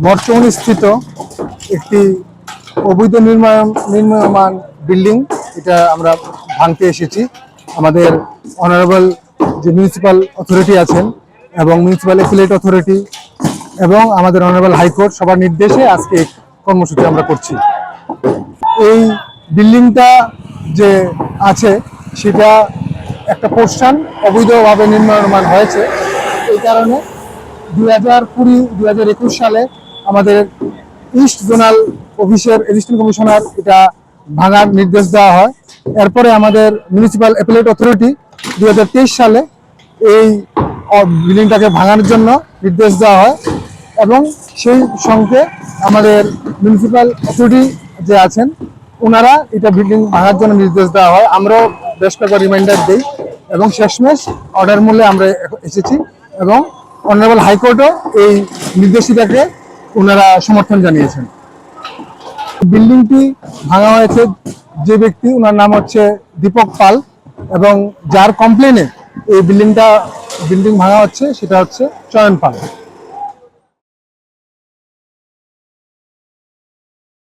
বর্তমানে স্থিত একটি অবৈধ নির্মাণ বিল্ডিং, এটা আমরা ভাঙতে এসেছি। আমাদের অনারেবল যে মিউনিসিপ্যাল অথরিটি আছেন এবং মিউনিসিপ্যাল অ্যাপিলেট অথরিটি এবং আমাদের অনারেবল হাইকোর্ট সবার নির্দেশে আজকে কর্মসূচি আমরা করছি। এই বিল্ডিংটা যে আছে সেটা একটা পোর্শন অবৈধভাবে নির্মাণ হয়েছে। এই কারণে 2020-2021 সালে আমাদের ইস্ট জোনাল অফিসের অ্যাসিস্ট্যান্ট কমিশনার এটা ভাঙার নির্দেশ দেওয়া হয়। এরপরে আমাদের মিউনিসিপ্যাল অ্যাপিলেট অথরিটি 2023 সালে এই বিল্ডিংটাকে ভাঙার জন্য নির্দেশ দেওয়া হয় এবং সেই সঙ্গে আমাদের মিউনিসিপ্যাল অথরিটি যে আছেন ওনারা এটা বিল্ডিং ভাঙার জন্য নির্দেশ দেওয়া হয়। আমরাও বেশ কয়েকবার রিমাইন্ডার দিই এবং শেষমেশ অর্ডার মূল্যে আমরা এসেছি এবং অনারেবল হাইকোর্টও এই নির্দেশিকাকে ওনারা সমর্থন জানিয়েছেন। বিল্ডিংটি ভাঙা হয়েছে যে ব্যক্তি, ওনার নাম হচ্ছে দীপক পাল এবং যার কমপ্লেনে এই বিল্ডিং ভাঙা হচ্ছে সেটা হচ্ছে চয়ন পাল।